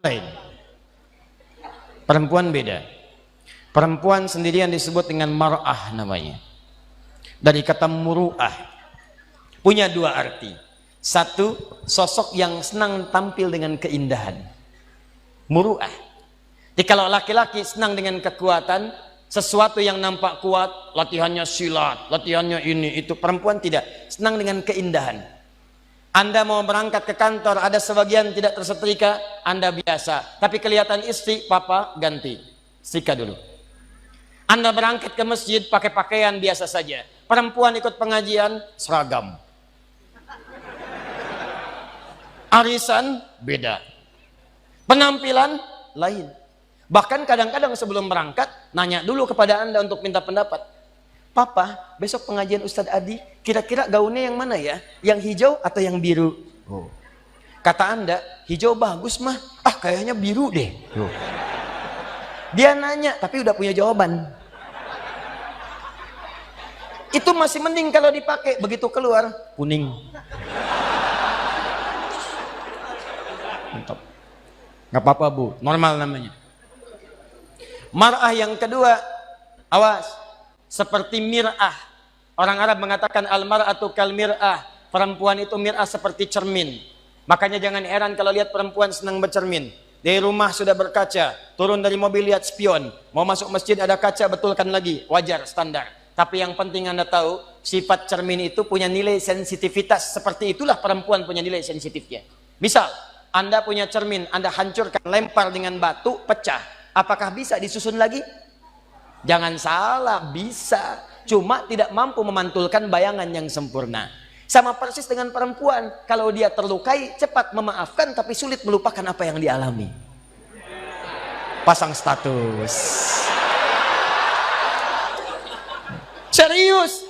lain. Perempuan beda. Perempuan sendirian disebut dengan mar'ah namanya. Dari kata muru'ah. Punya dua arti. Satu, sosok yang senang tampil dengan keindahan. Muru'ah. Jadi kalau laki-laki senang dengan kekuatan, sesuatu yang nampak kuat, latihannya silat, latihannya ini, itu. Perempuan tidak. Senang dengan keindahan. Anda mau berangkat ke kantor, ada sebagian tidak tersetrika, Anda biasa. Tapi kelihatan istri, papa ganti. Setrika dulu. Anda berangkat ke masjid pakai pakaian biasa saja. Perempuan ikut pengajian, seragam. Arisan, beda. Penampilan, lain. Bahkan kadang-kadang sebelum berangkat, nanya dulu kepada Anda untuk minta pendapat. Papa, besok pengajian Ustadz Adi, kira-kira gaunnya yang mana ya? Yang hijau atau yang biru? Oh. Kata Anda, hijau bagus mah. Ah, kayaknya biru deh. Oh. Dia nanya, tapi udah punya jawaban. Itu masih mending kalau dipakai. Begitu keluar, kuning. Mantap. Gak apa-apa bu, normal namanya. Mar'ah yang kedua, awas. Seperti mir'ah. Orang Arab mengatakan al-mar'atu kal mir'ah. Perempuan itu mir'ah seperti cermin. Makanya jangan heran kalau lihat perempuan senang bercermin. Dari rumah sudah berkaca, turun dari mobil lihat spion. Mau masuk masjid ada kaca, betulkan lagi. Wajar, standar. Tapi yang penting Anda tahu, sifat cermin itu punya nilai sensitivitas. Seperti itulah perempuan punya nilai sensitifnya. Misal, Anda punya cermin, Anda hancurkan, lempar dengan batu, pecah. Apakah bisa disusun lagi? Jangan salah, bisa. Cuma tidak mampu memantulkan bayangan yang sempurna. Sama persis dengan perempuan. Kalau dia terlukai, cepat memaafkan, tapi sulit melupakan apa yang dialami. Pasang status. Serius.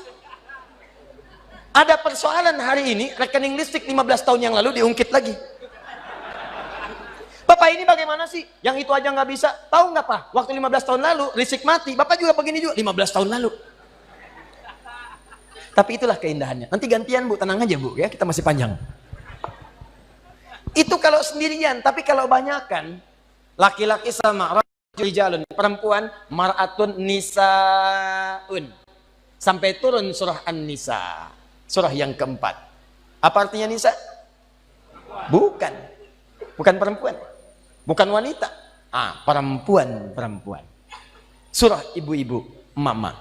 Ada persoalan hari ini, rekening listrik 15 tahun yang lalu diungkit lagi. Bapak ini bagaimana sih? Yang itu aja nggak bisa. Tahu nggak Pak? Waktu 15 tahun lalu listrik mati. Bapak juga begini juga 15 tahun lalu. Tapi itulah keindahannya. Nanti gantian Bu, tenang aja Bu ya, kita masih panjang. Itu kalau sendirian, tapi kalau banyakan, laki-laki sama rijalun, perempuan mar'atun nisaun. Sampai turun surah An-Nisa. Surah yang keempat. Apa artinya nisa? Bukan. Bukan perempuan. Bukan wanita. Ah, perempuan. Surah ibu-ibu, mama.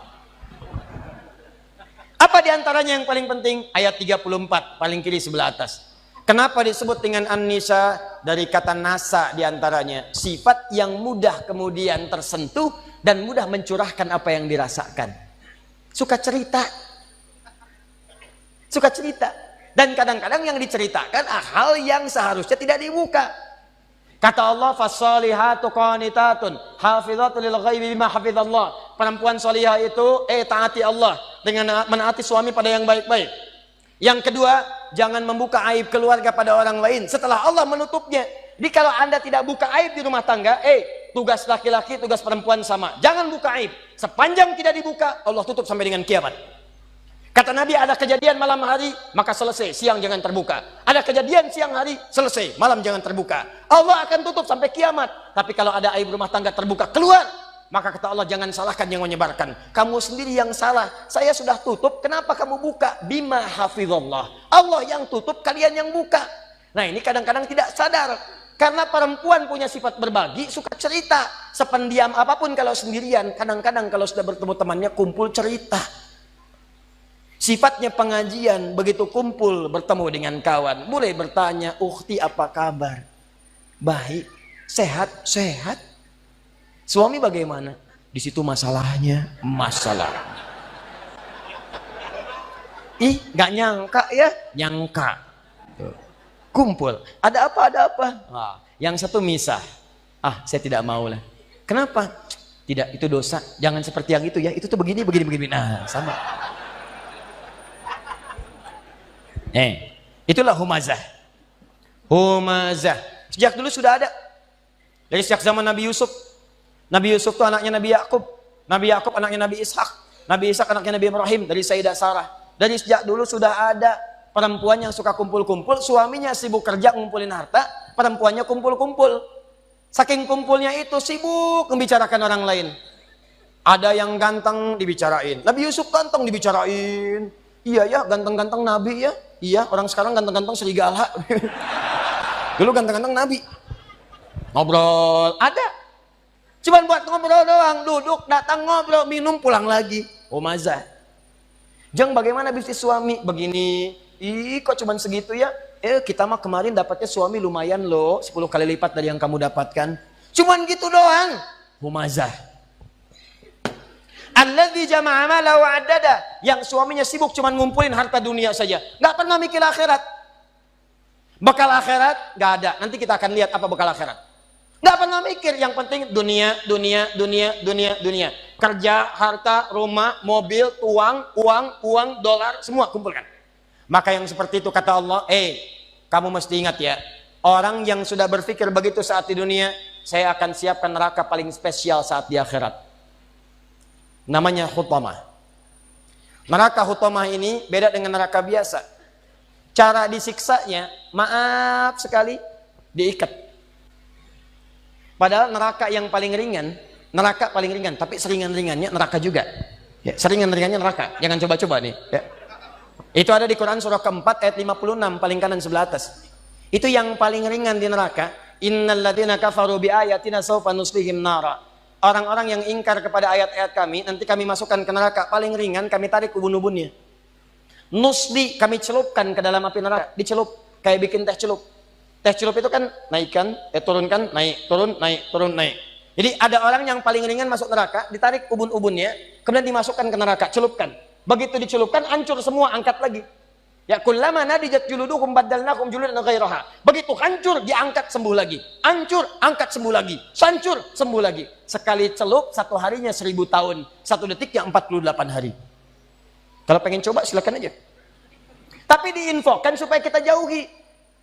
Apa diantaranya yang paling penting? Ayat 34, paling kiri sebelah atas. Kenapa disebut dengan An-Nisa? Dari kata nasa diantaranya. Sifat yang mudah kemudian tersentuh dan mudah mencurahkan apa yang dirasakan. Suka cerita. Suka cerita. Dan kadang-kadang yang diceritakan hal yang seharusnya tidak dibuka. Kata Allah, fasolihatu qanitatun hafizatu lil ghaibi bima hafizallah. Perempuan solihah itu taati Allah dengan menaati suami pada yang baik-baik. Yang kedua, jangan membuka aib keluarga pada orang lain setelah Allah menutupnya. Jadi kalau Anda tidak buka aib di rumah tangga, tugas laki-laki, tugas perempuan sama. Jangan buka aib. Sepanjang tidak dibuka, Allah tutup sampai dengan kiamat. Kata Nabi, ada kejadian malam hari, maka selesai, siang jangan terbuka. Ada kejadian siang hari, selesai, malam jangan terbuka. Allah akan tutup sampai kiamat. Tapi kalau ada aib rumah tangga terbuka, keluar. Maka kata Allah, jangan salahkan yang menyebarkan. Kamu sendiri yang salah. Saya sudah tutup, kenapa kamu buka? Bima hafizallah. Allah yang tutup, kalian yang buka. Nah ini kadang-kadang tidak sadar. Karena perempuan punya sifat berbagi, suka cerita. Sependiam apapun kalau sendirian. Kadang-kadang kalau sudah bertemu temannya, kumpul cerita. Sifatnya pengajian, begitu kumpul bertemu dengan kawan, mulai bertanya, "Ukhti apa kabar?" "Baik." "Sehat?" "Sehat." "Suami bagaimana?" "Di situ masalahnya." "Masalah." Ih, nggak nyangka ya? Nyangka. Kumpul, "Ada apa? Ada apa?" Nah, yang satu misah. "Ah, saya tidak mau lah." "Kenapa?" "Tidak, itu dosa. Jangan seperti yang itu ya. Itu tuh begini. Nah, sama. Itulah humazah. Humazah. Sejak dulu sudah ada. Dari sejak zaman Nabi Yusuf. Nabi Yusuf itu anaknya Nabi Yakub. Nabi Yakub anaknya Nabi Ishak. Nabi Ishak anaknya Nabi Ibrahim. Dari Sayyidah Sarah. Dari sejak dulu sudah ada perempuan yang suka kumpul-kumpul. Suaminya sibuk kerja ngumpulin harta. Perempuannya kumpul-kumpul. Saking kumpulnya itu sibuk membicarakan orang lain. Ada yang ganteng dibicarain. Nabi Yusuf ganteng dibicarain. Iya ya, ganteng-ganteng Nabi ya. Iya, orang sekarang ganteng-ganteng serigala. Dulu ganteng-ganteng Nabi. Ngobrol, ada. Cuman buat ngobrol doang, duduk, datang ngobrol, minum, pulang lagi. Oh mazah. Jeng, bagaimana bisnis suami? Begini. Ih, kok cuman segitu ya? Kita mah kemarin dapatnya suami lumayan loh, 10 kali lipat dari yang kamu dapatkan. Cuman gitu doang. Humazah. Alladzi jama'a malahu wa'addada, yang suaminya sibuk cuman ngumpulin harta dunia saja, nggak pernah mikir akhirat. Bekal akhirat nggak ada. Nanti kita akan lihat apa bekal akhirat. Nggak pernah mikir, yang penting dunia, dunia, dunia, dunia, dunia. Kerja, harta, rumah, mobil, uang, dolar, semua kumpulkan. Maka yang seperti itu kata Allah, kamu mesti ingat ya, orang yang sudah berpikir begitu saat di dunia, saya akan siapkan neraka paling spesial saat di akhirat. Namanya Hutamah. Neraka Hutamah ini beda dengan neraka biasa. Cara disiksanya, maaf sekali, diikat. Padahal neraka yang paling ringan, tapi seringan-ringannya neraka juga. Ya, seringan-ringannya neraka. Jangan coba-coba nih. Ya. Itu ada di Quran surah keempat ayat 56 paling kanan sebelah atas. Itu yang paling ringan di neraka. Innal ladzina kafaru bi ayatina sawfa nuslihim nara. Orang-orang yang ingkar kepada ayat-ayat kami, nanti kami masukkan ke neraka. Paling ringan kami tarik ubun-ubunnya. Nusli kami celupkan ke dalam api neraka. Dicelup kayak bikin teh celup. Teh celup itu kan naikkan, turunkan, naik, turun, naik, turun, naik. Jadi ada orang yang paling ringan masuk neraka, ditarik ubun-ubunnya, kemudian dimasukkan ke neraka, celupkan. Begitu dicelupkan, hancur semua, angkat lagi. Ya kullama nadijat juluduhum baddalnakum juludan ghairaha. Begitu hancur, diangkat sembuh lagi. Hancur, angkat sembuh lagi. Hancur, sembuh lagi. Sekali celup, 1 harinya 1000 tahun. 1 detiknya 48 hari. Kalau pengen coba silakan aja. Tapi diinfokan supaya kita jauhi.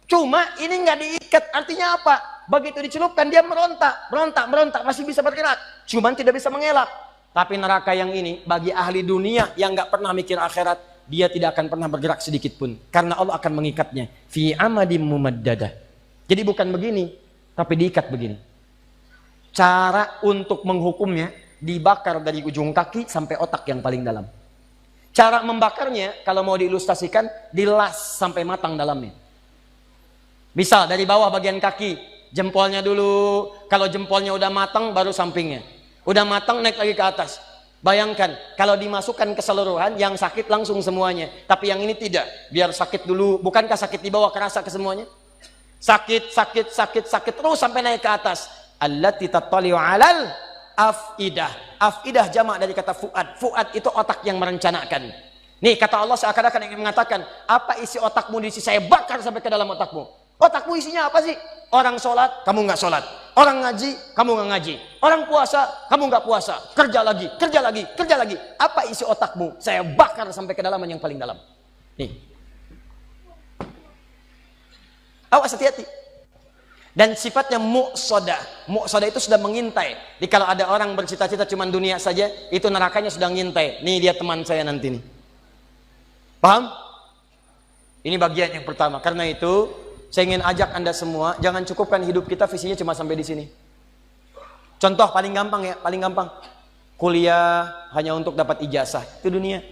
Cuma ini nggak diikat, artinya apa? Begitu dicelupkan dia merontak, masih bisa bergerak. Cuman tidak bisa mengelak. Tapi neraka yang ini, bagi ahli dunia yang nggak pernah mikir akhirat, dia tidak akan pernah bergerak sedikit pun. Karena Allah akan mengikatnya. Fi amadim mumaddadah. Jadi bukan begini, tapi diikat begini. Cara untuk menghukumnya, dibakar dari ujung kaki sampai otak yang paling dalam. Cara membakarnya, kalau mau diilustrasikan, dilas sampai matang dalamnya. Misal dari bawah bagian kaki, jempolnya dulu. Kalau jempolnya udah matang, baru sampingnya. Udah matang, naik lagi ke atas. Bayangkan, kalau dimasukkan keseluruhan, yang sakit langsung semuanya. Tapi yang ini tidak. Biar sakit dulu. Bukankah sakit di bawah kerasa ke semuanya? Sakit, terus sampai naik ke atas. Allati tattali'u 'alal afidah. Afidah jamak dari kata fuad. Fuad itu otak yang merencanakan. Nih, kata Allah seakan-akan ingin mengatakan, apa isi otakmu di sini? Saya bakar sampai ke dalam otakmu. Otakmu isinya apa sih? Orang sholat, kamu nggak sholat. Orang ngaji, kamu nggak ngaji. Orang puasa, kamu nggak puasa. Kerja lagi. Apa isi otakmu? Saya bakar sampai kedalaman yang paling dalam. Nih. Awas, hati-hati. Dan sifatnya mu'sodah. Mu'sodah itu sudah mengintai. Jadi kalau ada orang bercita-cita cuma dunia saja, itu nerakanya sudah ngintai. Nih dia teman saya nanti nih. Paham? Ini bagian yang pertama. Karena itu saya ingin ajak Anda semua, jangan cukupkan hidup kita visinya cuma sampai di sini. Contoh paling gampang ya, paling gampang. Kuliah hanya untuk dapat ijazah, itu dunia.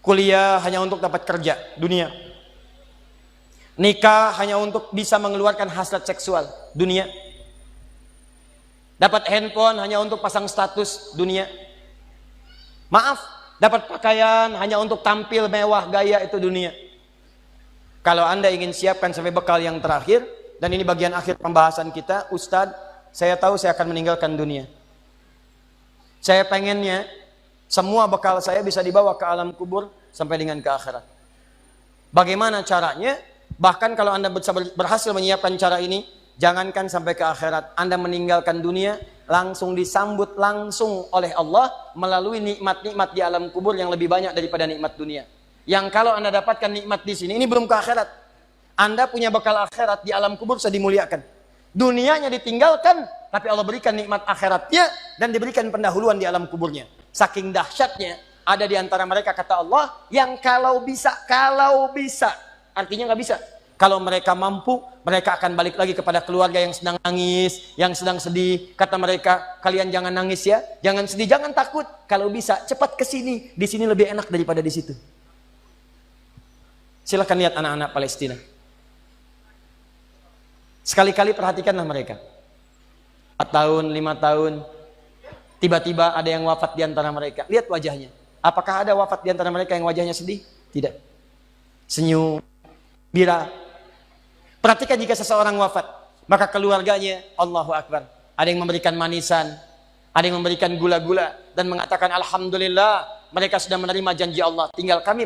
Kuliah hanya untuk dapat kerja, dunia. Nikah hanya untuk bisa mengeluarkan hasrat seksual, dunia. Dapat handphone hanya untuk pasang status, dunia. Maaf, dapat pakaian hanya untuk tampil mewah gaya, itu dunia. Kalau Anda ingin siapkan sampai bekal yang terakhir, dan ini bagian akhir pembahasan kita, Ustadz, saya tahu saya akan meninggalkan dunia. Saya pengennya semua bekal saya bisa dibawa ke alam kubur sampai dengan ke akhirat. Bagaimana caranya? Bahkan kalau Anda berhasil menyiapkan cara ini, jangankan sampai ke akhirat, Anda meninggalkan dunia, langsung disambut langsung oleh Allah melalui nikmat-nikmat di alam kubur yang lebih banyak daripada nikmat dunia. Yang kalau Anda dapatkan nikmat di sini, ini belum ke akhirat. Anda punya bekal akhirat di alam kubur sudah dimuliakan. Dunianya ditinggalkan, tapi Allah berikan nikmat akhiratnya dan diberikan pendahuluan di alam kuburnya. Saking dahsyatnya, ada di antara mereka kata Allah yang kalau bisa, artinya nggak bisa. Kalau mereka mampu, Mereka akan balik lagi kepada keluarga yang sedang nangis, yang sedang sedih. Kata mereka, kalian jangan nangis ya, jangan sedih, jangan takut. Kalau bisa, cepat ke sini. Di sini lebih enak daripada di situ. Silakan lihat anak-anak Palestina. Sekali-kali perhatikanlah mereka. 4 tahun, 5 tahun, tiba-tiba ada yang wafat di antara mereka. Lihat wajahnya. Apakah ada wafat di antara mereka yang wajahnya sedih? Tidak. Senyum, bira. Perhatikan jika seseorang wafat, maka keluarganya, Allahu Akbar, ada yang memberikan manisan, ada yang memberikan gula-gula, dan mengatakan Alhamdulillah, mereka sudah menerima janji Allah, tinggal kami